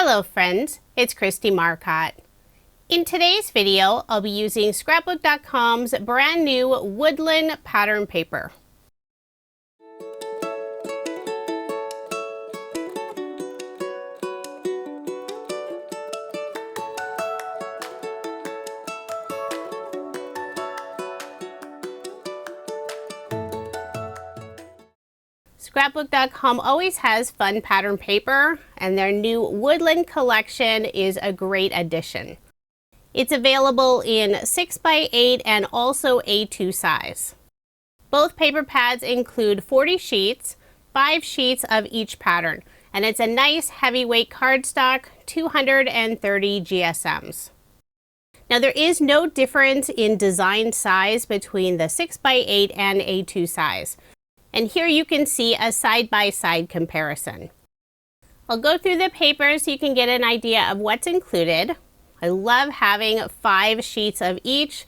Hello friends, it's Kristie Marcotte. In today's video, I'll be using Scrapbook.com's brand new Woodland pattern paper. Scrapbook.com always has fun pattern paper, and their new Woodland collection is a great addition. It's available in 6x8 and also A2 size. Both paper pads include 40 sheets, 5 sheets of each pattern, and it's a nice heavyweight cardstock, 230 GSMs. Now there is no difference in design size between the 6x8 and A2 size. And here you can see a side-by-side comparison. I'll go through the paper so you can get an idea of what's included. I love having 5 sheets of each.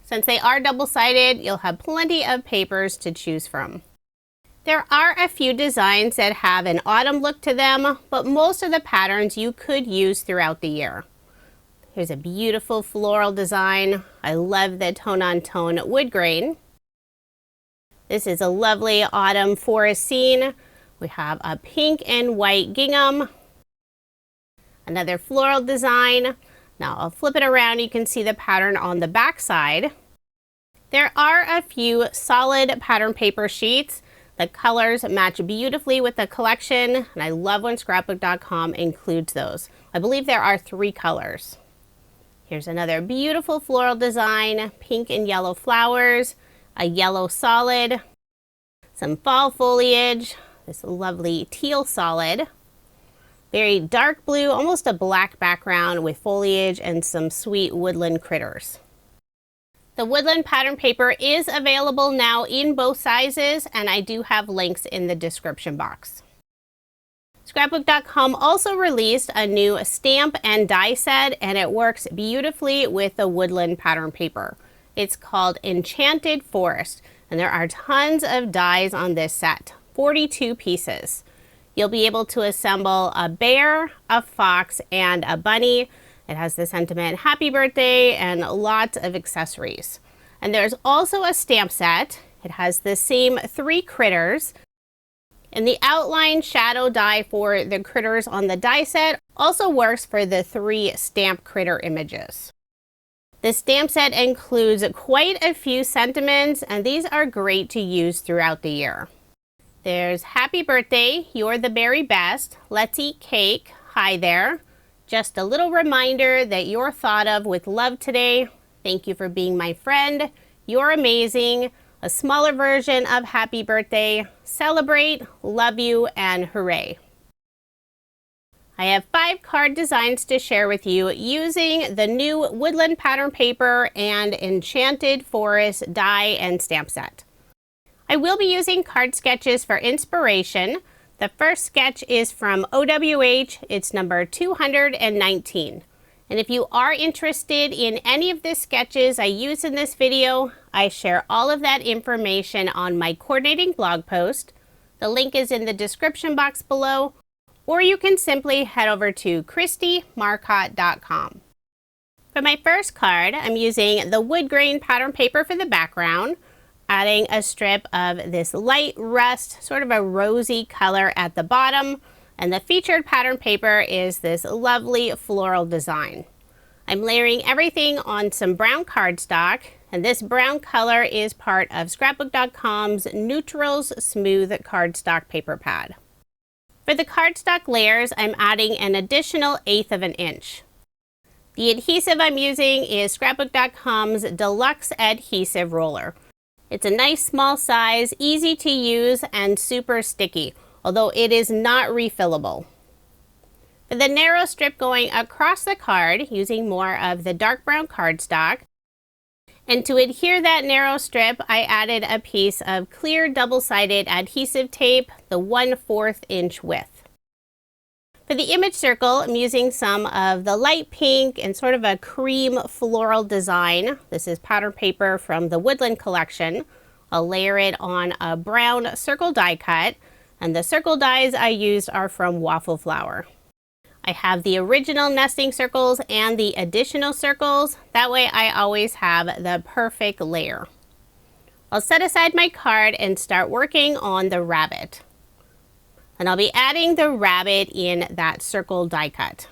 Since they are double-sided, you'll have plenty of papers to choose from. There are a few designs that have an autumn look to them, but most of the patterns you could use throughout the year. Here's a beautiful floral design. I love the tone-on-tone wood grain. This is a lovely autumn forest scene. We have a pink and white gingham. Another floral design. Now I'll flip it around. You can see the pattern on the back side. There are a few solid pattern paper sheets. The colors match beautifully with the collection, and I love when Scrapbook.com includes those. I believe there are 3 colors. Here's another beautiful floral design, pink and yellow flowers. A yellow solid, some fall foliage, this lovely teal solid, very dark blue, almost a black background with foliage and some sweet woodland critters. The Woodland pattern paper is available now in both sizes, and I do have links in the description box. Scrapbook.com also released a new stamp and die set, and it works beautifully with the Woodland pattern paper. It's called Enchanted Forest, and there are tons of dies on this set, 42 pieces. You'll be able to assemble a bear, a fox, and a bunny. It has the sentiment happy birthday and lots of accessories. And there's also a stamp set. It has the same 3 critters. And the outline shadow die for the critters on the die set also works for the 3 stamp critter images. The stamp set includes quite a few sentiments, and these are great to use throughout the year. There's Happy Birthday, You're the Very Best, Let's Eat Cake, Hi There, Just a Little Reminder that you're thought of with love today, Thank you for being my friend, You're Amazing, a smaller version of Happy Birthday, Celebrate, Love You, and Hooray. I have 5 card designs to share with you using the new Woodland pattern paper and Enchanted Forest die and stamp set. I will be using card sketches for inspiration. The first sketch is from OWH. It's number 219. And if you are interested in any of the sketches I use in this video, I share all of that information on my coordinating blog post. The link is in the description box below. Or you can simply head over to KristieMarcotte.com. For my first card, I'm using the wood grain pattern paper for the background, adding a strip of this light rust, sort of a rosy color at the bottom, and the featured pattern paper is this lovely floral design. I'm layering everything on some brown cardstock, and this brown color is part of Scrapbook.com's Neutrals Smooth Cardstock paper pad. For the cardstock layers, I'm adding an additional 1/8 of an inch. The adhesive I'm using is Scrapbook.com's Deluxe Adhesive Roller. It's a nice small size, easy to use, and super sticky, although it is not refillable. For the narrow strip going across the card, using more of the dark brown cardstock, and to adhere that narrow strip, I added a piece of clear double-sided adhesive tape, the 1/4 inch width. For the image circle, I'm using some of the light pink and sort of a cream floral design. This is pattern paper from the Woodland collection. I'll layer it on a brown circle die cut, and the circle dies I used are from waffle flower. I have the original nesting circles and the additional circles. That way I always have the perfect layer. I'll set aside my card and start working on the rabbit. And I'll be adding the rabbit in that circle die cut.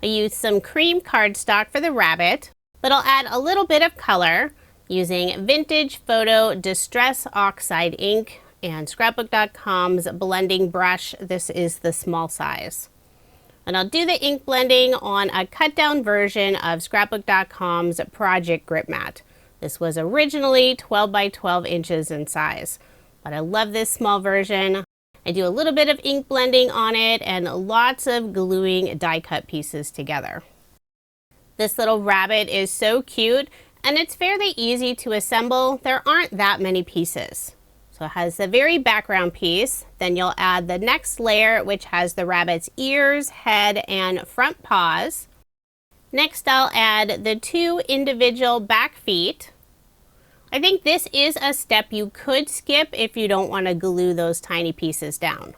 I used some cream cardstock for the rabbit, but I'll add a little bit of color using Vintage Photo Distress Oxide ink and Scrapbook.com's blending brush. This is the small size. And I'll do the ink blending on a cut down version of Scrapbook.com's Project Grip Mat. This was originally 12 by 12 inches in size, but I love this small version. I do a little bit of ink blending on it and lots of gluing die cut pieces together. This little rabbit is so cute and it's fairly easy to assemble. There aren't that many pieces. So it has the very background piece, then you'll add the next layer which has the rabbit's ears, head, and front paws. Next I'll add the 2 individual back feet. I think this is a step you could skip if you don't want to glue those tiny pieces down.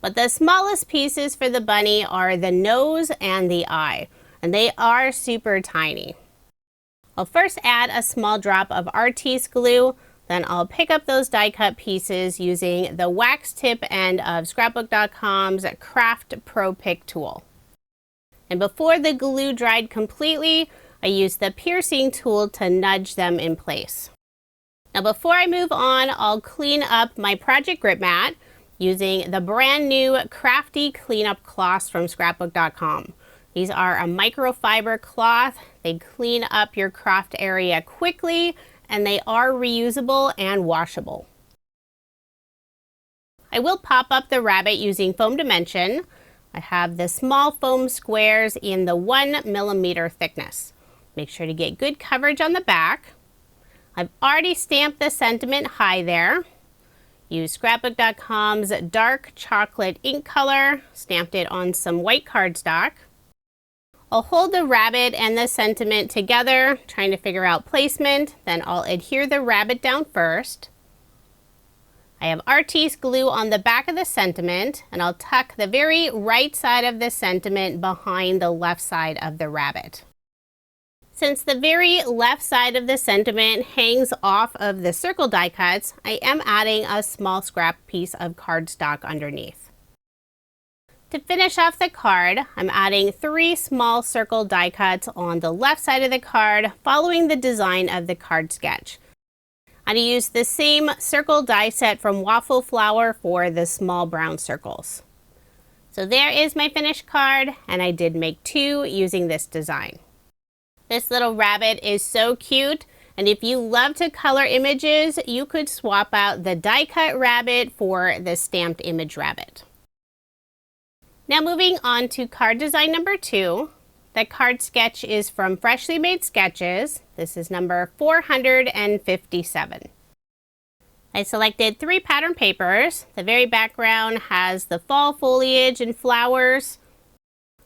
But the smallest pieces for the bunny are the nose and the eye, and they are super tiny. I'll first add a small drop of Artiste glue. Then I'll pick up those die cut pieces using the wax tip end of Scrapbook.com's Craft Pro Pick tool. And before the glue dried completely, I used the piercing tool to nudge them in place. Now before I move on, I'll clean up my Project Grip Mat using the brand new Crafty cleanup cloths from Scrapbook.com. These are a microfiber cloth. They clean up your craft area quickly, and they are reusable and washable. I will pop up the rabbit using foam dimension. I have the small foam squares in the 1 millimeter thickness. Make sure to get good coverage on the back. I've already stamped the sentiment high there. Use Scrapbook.com's dark chocolate ink color, stamped it on some white cardstock. I'll hold the rabbit and the sentiment together, trying to figure out placement. Then I'll adhere the rabbit down first. I have Artiste glue on the back of the sentiment, and I'll tuck the very right side of the sentiment behind the left side of the rabbit. Since the very left side of the sentiment hangs off of the circle die cuts, I am adding a small scrap piece of cardstock underneath. To finish off the card, I'm adding 3 small circle die cuts on the left side of the card, following the design of the card sketch. I use the same circle die set from Waffle Flower for the small brown circles. So there is my finished card, and I did make 2 using this design. This little rabbit is so cute, and if you love to color images, you could swap out the die cut rabbit for the stamped image rabbit. Now moving on to card design number 2. The card sketch is from Freshly Made Sketches. This is number 457. I selected 3 pattern papers. The very background has the fall foliage and flowers.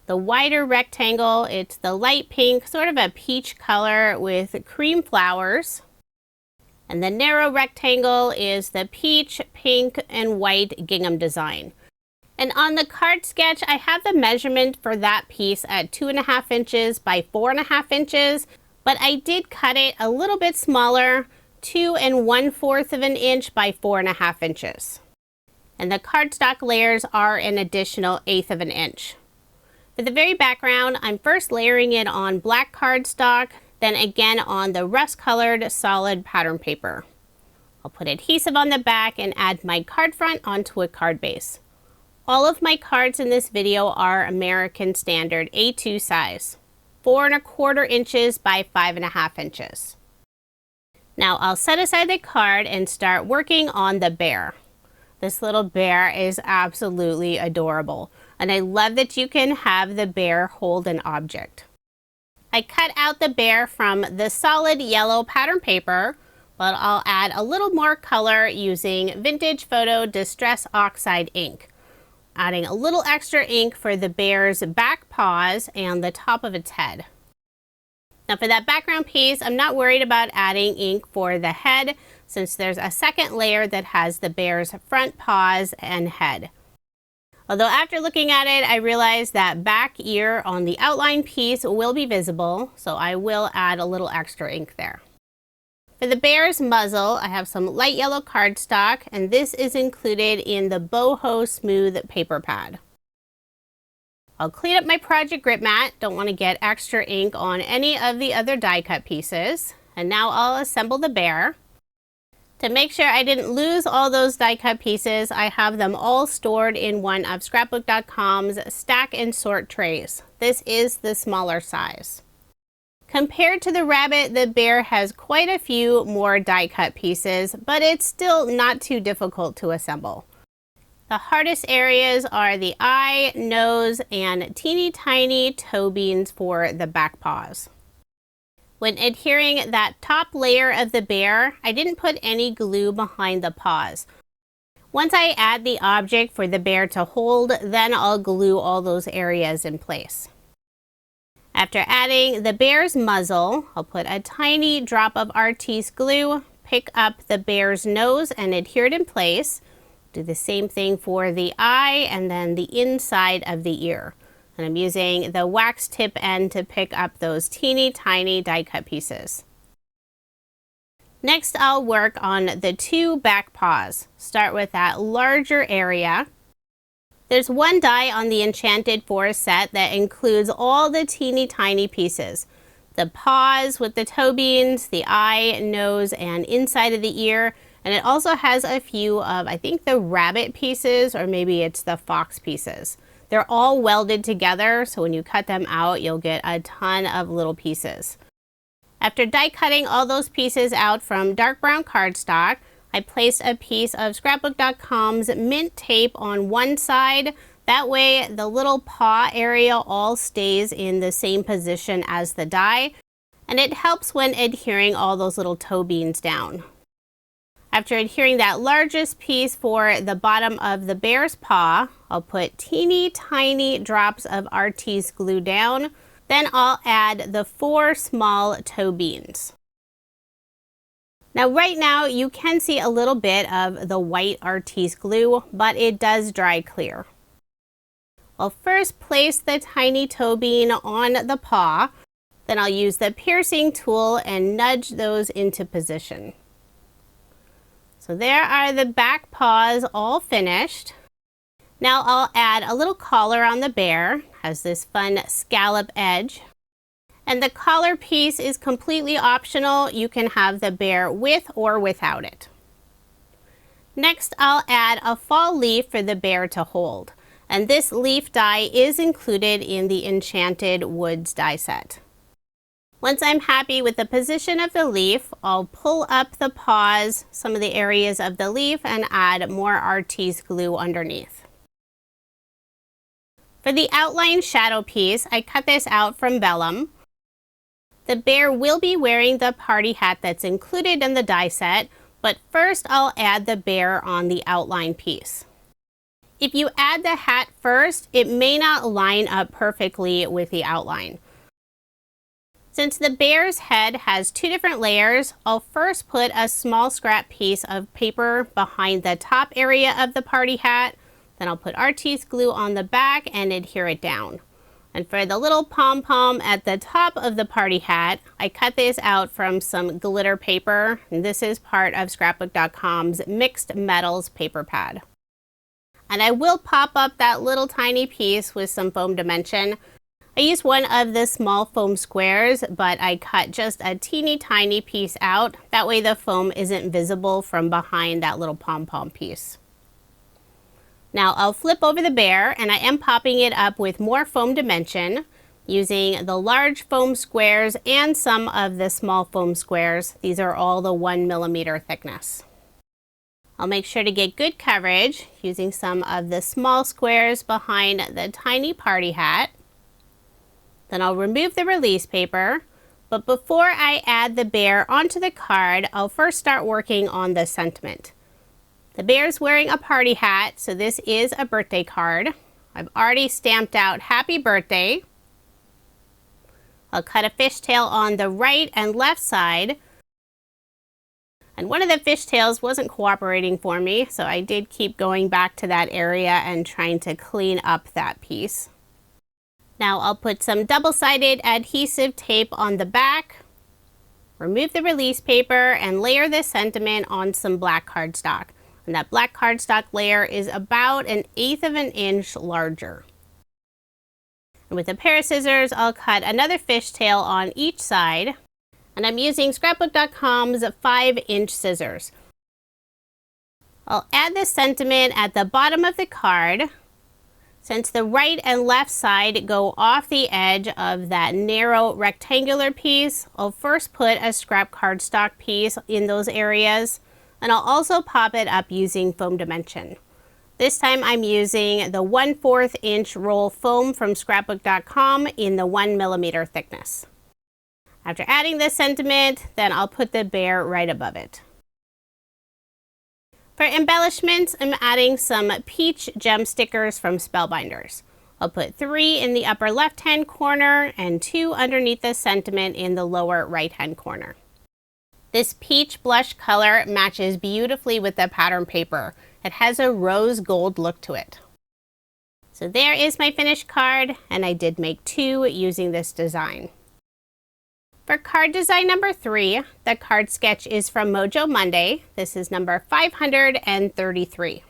The wider rectangle, it's the light pink, sort of a peach color with cream flowers. And the narrow rectangle is the peach, pink, and white gingham design. And on the card sketch, I have the measurement for that piece at 2.5 inches by 4.5 inches, but I did cut it a little bit smaller, 2 1/4 inches by 4.5 inches. And the cardstock layers are an additional 1/8 inch. For the very background, I'm first layering it on black cardstock, then again on the rust-colored solid pattern paper. I'll put adhesive on the back and add my card front onto a card base. All of my cards in this video are American Standard A2 size, 4 1/4 inches by 5.5 inches. Now I'll set aside the card and start working on the bear. This little bear is absolutely adorable, and I love that you can have the bear hold an object. I cut out the bear from the solid yellow pattern paper, but I'll add a little more color using Vintage Photo Distress Oxide ink, adding a little extra ink for the bear's back paws and the top of its head. Now for that background piece, I'm not worried about adding ink for the head, since there's a second layer that has the bear's front paws and head. Although after looking at it, I realized that back ear on the outline piece will be visible, so I will add a little extra ink there. For the bear's muzzle, I have some light yellow cardstock, and this is included in the Boho Smooth paper pad. I'll clean up my project grip mat, don't want to get extra ink on any of the other die cut pieces. And now I'll assemble the bear. To make sure I didn't lose all those die cut pieces, I have them all stored in one of Scrapbook.com's stack and sort trays. This is the smaller size. Compared to the rabbit, the bear has quite a few more die cut pieces, but it's still not too difficult to assemble. The hardest areas are the eye, nose, and teeny tiny toe beans for the back paws. When adhering that top layer of the bear, I didn't put any glue behind the paws. Once I add the object for the bear to hold, then I'll glue all those areas in place. After adding the bear's muzzle, I'll put a tiny drop of Artiste glue, pick up the bear's nose and adhere it in place. Do the same thing for the eye and then the inside of the ear. And I'm using the wax tip end to pick up those teeny tiny die cut pieces. Next, I'll work on the two back paws. Start with that larger area. There's one die on the Enchanted Forest set that includes all the teeny tiny pieces. The paws with the toe beans, the eye, nose, and inside of the ear. And it also has a few of, I think, the rabbit pieces, or maybe it's the fox pieces. They're all welded together, so when you cut them out, you'll get a ton of little pieces. After die cutting all those pieces out from dark brown cardstock, I placed a piece of Scrapbook.com's mint tape on one side. That way the little paw area all stays in the same position as the die, and it helps when adhering all those little toe beans down. After adhering that largest piece for the bottom of the bear's paw, I'll put teeny tiny drops of Artiste glue down. Then I'll add the 4 small toe beans. Now right now you can see a little bit of the white Artiste glue, but it does dry clear. I'll first place the tiny toe bean on the paw, then I'll use the piercing tool and nudge those into position. So there are the back paws all finished. Now I'll add a little collar on the bear. Has this fun scallop edge. And the collar piece is completely optional. You can have the bear with or without it. Next, I'll add a fall leaf for the bear to hold. And this leaf die is included in the Enchanted Woods die set. Once I'm happy with the position of the leaf, I'll pull up the paws, some of the areas of the leaf, and add more Artiste glue underneath. For the outline shadow piece, I cut this out from vellum. The bear will be wearing the party hat that's included in the die set, but first I'll add the bear on the outline piece. If you add the hat first, it may not line up perfectly with the outline. Since the bear's head has 2 different layers, I'll first put a small scrap piece of paper behind the top area of the party hat. Then I'll put Artiste glue on the back and adhere it down. And for the little pom-pom at the top of the party hat, I cut this out from some glitter paper. And this is part of Scrapbook.com's Mixed Metals paper pad. And I will pop up that little tiny piece with some foam dimension. I used one of the small foam squares, but I cut just a teeny tiny piece out. That way the foam isn't visible from behind that little pom-pom piece. Now I'll flip over the bear, and I am popping it up with more foam dimension using the large foam squares and some of the small foam squares. These are all the 1 millimeter thickness. I'll make sure to get good coverage using some of the small squares behind the tiny party hat. Then I'll remove the release paper, but before I add the bear onto the card, I'll first start working on the sentiment. The bear's wearing a party hat, so this is a birthday card. I've already stamped out happy birthday. I'll cut a fishtail on the right and left side. And one of the fishtails wasn't cooperating for me, so I did keep going back to that area and trying to clean up that piece. Now I'll put some double-sided adhesive tape on the back, remove the release paper, and layer this sentiment on some black cardstock. And that black cardstock layer is about 1/8 of an inch larger. And with a pair of scissors, I'll cut another fishtail on each side. And I'm using scrapbook.com's 5-inch scissors. I'll add this sentiment at the bottom of the card. Since the right and left side go off the edge of that narrow rectangular piece, I'll first put a scrap cardstock piece in those areas, and I'll also pop it up using foam dimension. This time I'm using the 1/4 inch roll foam from scrapbook.com in the 1mm thickness. After adding this sentiment, then I'll put the bear right above it. For embellishments, I'm adding some peach gem stickers from Spellbinders. I'll put 3 in the upper left-hand corner and 2 underneath the sentiment in the lower right-hand corner. This peach blush color matches beautifully with the pattern paper. It has a rose gold look to it. So there is my finished card, and I did make 2 using this design. For card design number 3, the card sketch is from Mojo Monday. This is number 533.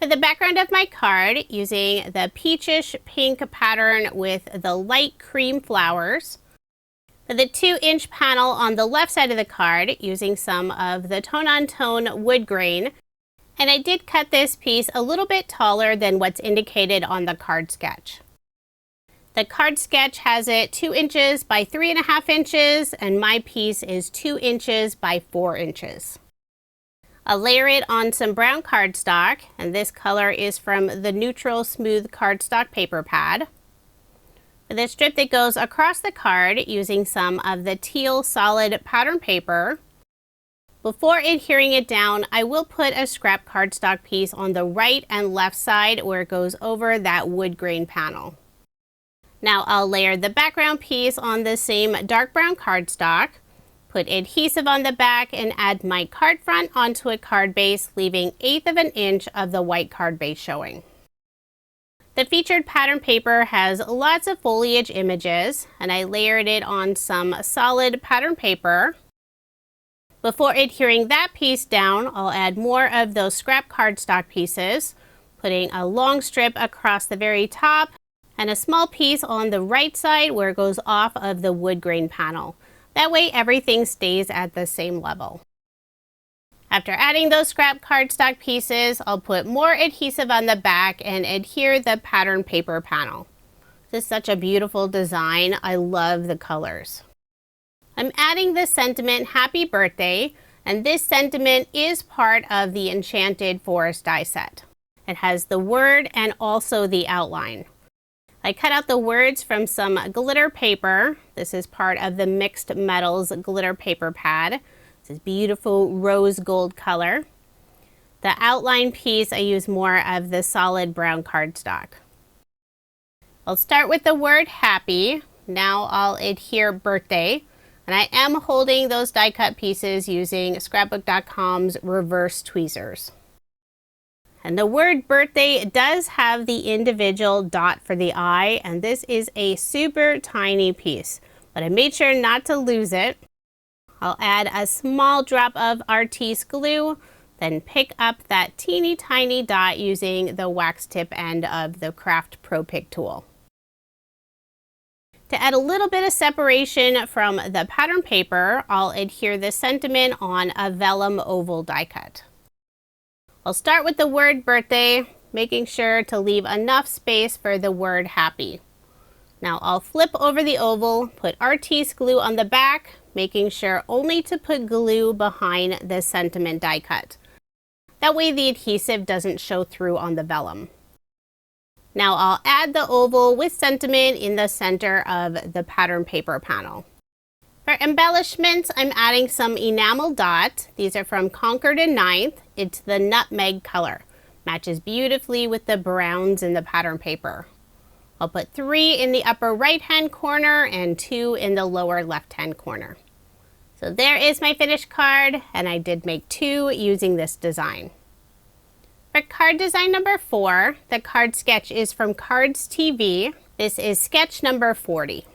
For the background of my card, using the peachish pink pattern with the light cream flowers. For the 2-inch panel on the left side of the card, using some of the tone-on-tone wood grain. And I did cut this piece a little bit taller than what's indicated on the card sketch. The card sketch has it 2 inches by 3.5 inches, and my piece is 2 inches by 4 inches. I'll layer it on some brown cardstock, and this color is from the Neutral Smooth Cardstock Paper Pad. For the strip that goes across the card, using some of the teal solid pattern paper. Before adhering it down, I will put a scrap cardstock piece on the right and left side where it goes over that wood grain panel. Now I'll layer the background piece on the same dark brown cardstock, put adhesive on the back, and add my card front onto a card base, leaving 1/8 of an inch of the white card base showing. The featured pattern paper has lots of foliage images, and I layered it on some solid pattern paper. Before adhering that piece down, I'll add more of those scrap cardstock pieces, putting a long strip across the very top, and a small piece on the right side where it goes off of the wood grain panel. That way everything stays at the same level. After adding those scrap cardstock pieces, I'll put more adhesive on the back and adhere the pattern paper panel. This is such a beautiful design. I love the colors. I'm adding the sentiment Happy Birthday, and this sentiment is part of the Enchanted Forest die set. It has the word and also the outline. I cut out the words from some glitter paper. This is part of the Mixed Metals glitter paper pad. This is beautiful rose gold color. The outline piece, I use more of the solid brown cardstock. I'll start with the word happy. Now I'll adhere birthday. And I am holding those die cut pieces using scrapbook.com's reverse tweezers. And the word birthday does have the individual dot for the eye, and this is a super tiny piece, but I made sure not to lose it. I'll add a small drop of Artiste glue, then pick up that teeny tiny dot using the wax tip end of the Craft Pro Pick tool. To add a little bit of separation from the pattern paper, I'll adhere the sentiment on a vellum oval die cut. I'll start with the word birthday, making sure to leave enough space for the word happy. Now I'll flip over the oval, put Artiste glue on the back, making sure only to put glue behind the sentiment die cut. That way the adhesive doesn't show through on the vellum. Now I'll add the oval with sentiment in the center of the pattern paper panel. For embellishments, I'm adding some enamel dot. These are from Concord and 9th. It's the nutmeg color. Matches beautifully with the browns in the pattern paper. I'll put 3 in the upper right hand corner and 2 in the lower left hand corner. So there is my finished card, and I did make 2 using this design. For card design number 4, the card sketch is from Cards TV. This is sketch number 40.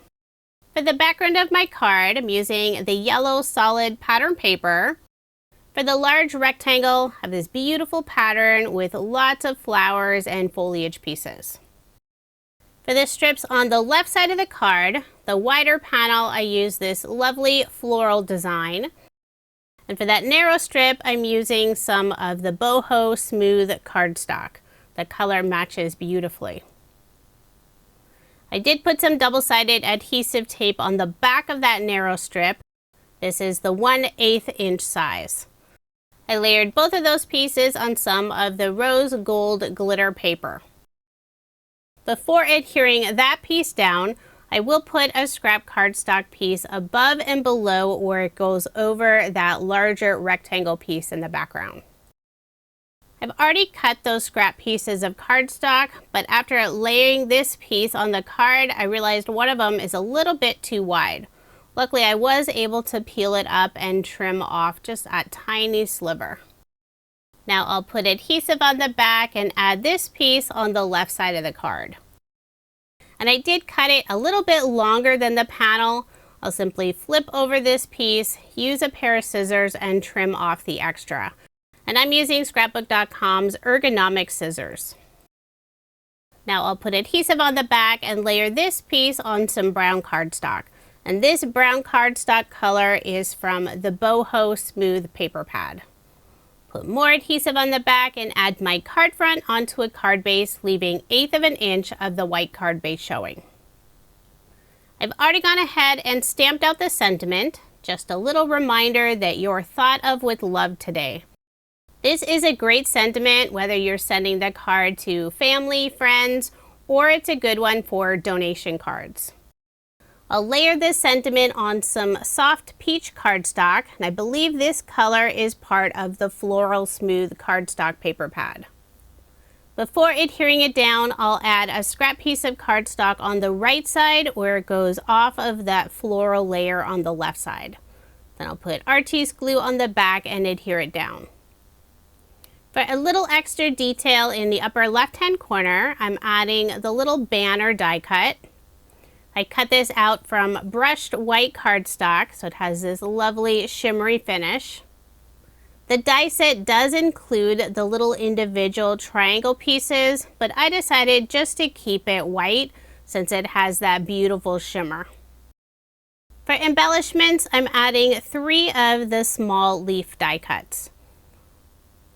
For the background of my card, I'm using the yellow solid pattern paper. For the large rectangle, I have this beautiful pattern with lots of flowers and foliage pieces. For the strips on the left side of the card, the wider panel, I use this lovely floral design. And for that narrow strip, I'm using some of the boho smooth cardstock. The color matches beautifully. I did put some double-sided adhesive tape on the back of that narrow strip. This is the 1/8 inch size. I layered both of those pieces on some of the rose gold glitter paper. Before adhering that piece down, I will put a scrap cardstock piece above and below where it goes over that larger rectangle piece in the background. I've already cut those scrap pieces of cardstock, but after layering this piece on the card, I realized one of them is a little bit too wide. Luckily, I was able to peel it up and trim off just a tiny sliver. Now I'll put adhesive on the back and add this piece on the left side of the card. And I did cut it a little bit longer than the panel. I'll simply flip over this piece, use a pair of scissors, and trim off the extra. And I'm using scrapbook.com's Ergonomic scissors. Now I'll put adhesive on the back and layer this piece on some brown cardstock. And this brown cardstock color is from the boho smooth paper pad. Put more adhesive on the back and add my card front onto a card base, leaving 1/8 of an inch of the white card base showing. I've already gone ahead and stamped out the sentiment, just a little reminder that you're thought of with love today. This is a great sentiment whether you're sending the card to family, friends, or it's a good one for donation cards. I'll layer this sentiment on some soft peach cardstock, and I believe this color is part of the floral smooth cardstock paper pad. Before adhering it down, I'll add a scrap piece of cardstock on the right side where it goes off of that floral layer on the left side. Then I'll put artiste glue on the back and adhere it down. For a little extra detail in the upper left-hand corner, I'm adding the little banner die cut. I cut this out from brushed white cardstock, so it has this lovely shimmery finish. The die set does include the little individual triangle pieces, but I decided just to keep it white since it has that beautiful shimmer. For embellishments, I'm adding 3 of the small leaf die cuts.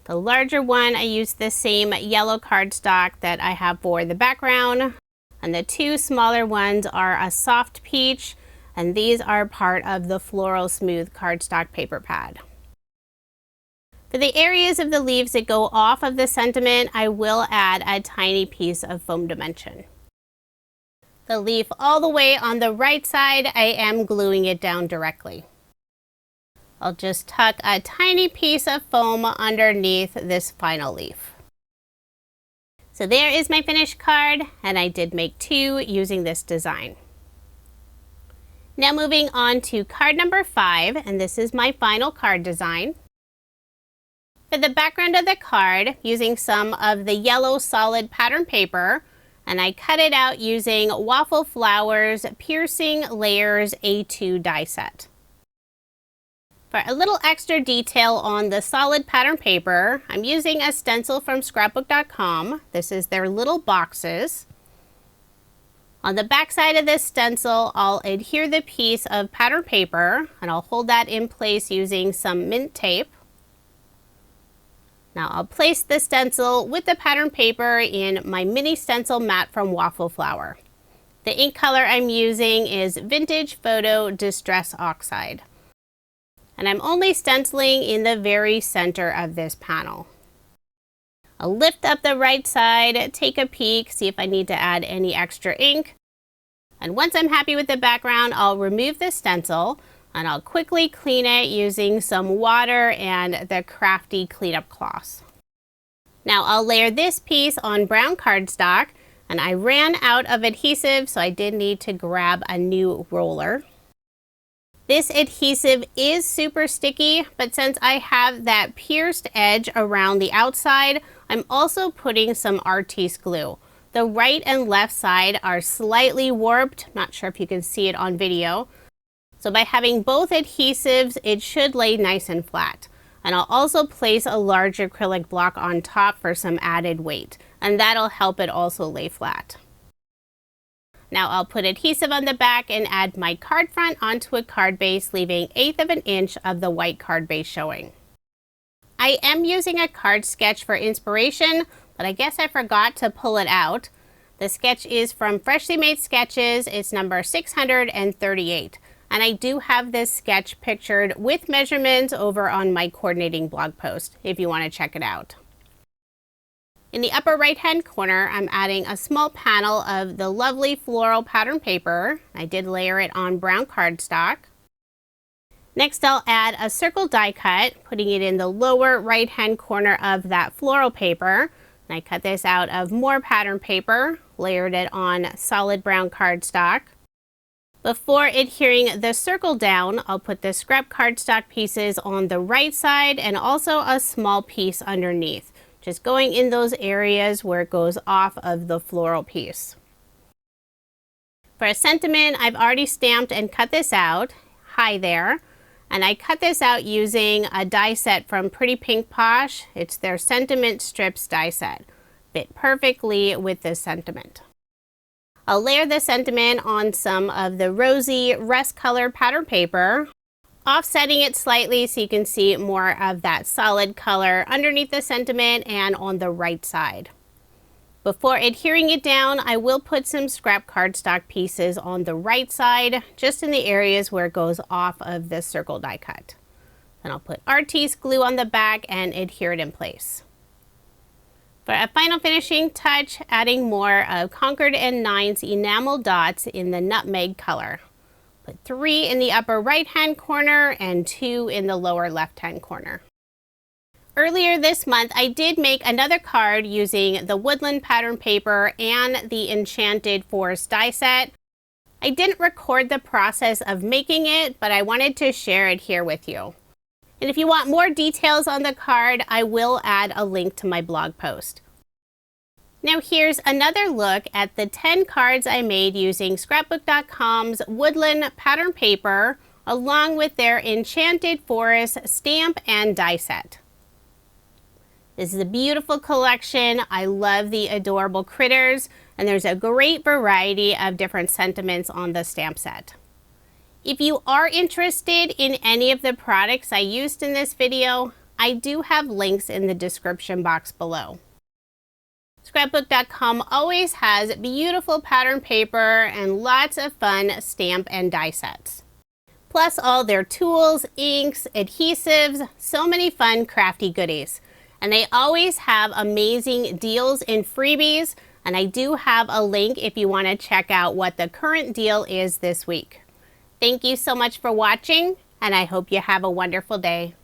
The larger one, I used the same yellow cardstock that I have for the background. And the 2 smaller ones are a soft peach, and these are part of the floral smooth cardstock paper pad. For the areas of the leaves that go off of the sentiment, I will add a tiny piece of foam dimension. The leaf all the way on the right side, I am gluing it down directly. I'll just tuck a tiny piece of foam underneath this final leaf. So there is my finished card, and I did make 2 using this design. Now moving on to card number 5, and this is my final card design. For the background of the card, using some of the yellow solid pattern paper, and I cut it out using Waffle Flowers Piercing Layers A2 die set. For a little extra detail on the solid pattern paper, I'm using a stencil from scrapbook.com. This is their little boxes. On the back side of this stencil, I'll adhere the piece of pattern paper, and I'll hold that in place using some mint tape. Now I'll place the stencil with the pattern paper in my mini stencil mat from Waffle Flower. The ink color I'm using is Vintage Photo Distress Oxide. And I'm only stenciling in the very center of this panel. I'll lift up the right side, take a peek, see if I need to add any extra ink. And once I'm happy with the background, I'll remove the stencil and I'll quickly clean it using some water and the Crafty cleanup cloths. Now I'll layer this piece on brown cardstock, and I ran out of adhesive, so I did need to grab a new roller. This adhesive is super sticky, but since I have that pierced edge around the outside, I'm also putting some artiste glue. The right and left side are slightly warped. Not sure if you can see it on video. So by having both adhesives, it should lay nice and flat. And I'll also place a large acrylic block on top for some added weight, and that'll help it also lay flat. Now I'll put adhesive on the back and add my card front onto a card base, leaving 1/8 of an inch of the white card base showing. I am using a card sketch for inspiration, but I guess I forgot to pull it out. The sketch is from Freshly Made Sketches. It's number 638. And I do have this sketch pictured with measurements over on my coordinating blog post if you want to check it out. In the upper right hand corner, I'm adding a small panel of the lovely floral pattern paper. I did layer it on brown cardstock. Next, I'll add a circle die cut, putting it in the lower right hand corner of that floral paper. And I cut this out of more pattern paper, layered it on solid brown cardstock. Before adhering the circle down, I'll put the scrap cardstock pieces on the right side and also a small piece underneath, just going in those areas where it goes off of the floral piece. For a sentiment, I've already stamped and cut this out. Hi there. And I cut this out using a die set from Pretty Pink Posh. It's their Sentiment Strips die set. Fit perfectly with this sentiment. I'll layer the sentiment on some of the rosy rust color pattern paper, offsetting it slightly so you can see more of that solid color underneath the sentiment and on the right side. Before adhering it down, I will put some scrap cardstock pieces on the right side, just in the areas where it goes off of the circle die cut. Then I'll put artiste glue on the back and adhere it in place. For a final finishing touch, adding more of Concord and Nine's enamel dots in the nutmeg color. Put 3 in the upper right hand corner and 2 in the lower left hand corner. Earlier this month, I did make another card using the Woodland pattern paper and the Enchanted Forest die set. I didn't record the process of making it, but I wanted to share it here with you. And if you want more details on the card, I will add a link to my blog post. Now here's another look at the 10 cards I made using Scrapbook.com's Woodland pattern paper, along with their Enchanted Forest stamp and die set. This is a beautiful collection. I love the adorable critters, and there's a great variety of different sentiments on the stamp set. If you are interested in any of the products I used in this video, I do have links in the description box below. Scrapbook.com always has beautiful pattern paper and lots of fun stamp and die sets. Plus all their tools, inks, adhesives, so many fun crafty goodies. And they always have amazing deals and freebies, and I do have a link if you want to check out what the current deal is this week. Thank you so much for watching, and I hope you have a wonderful day.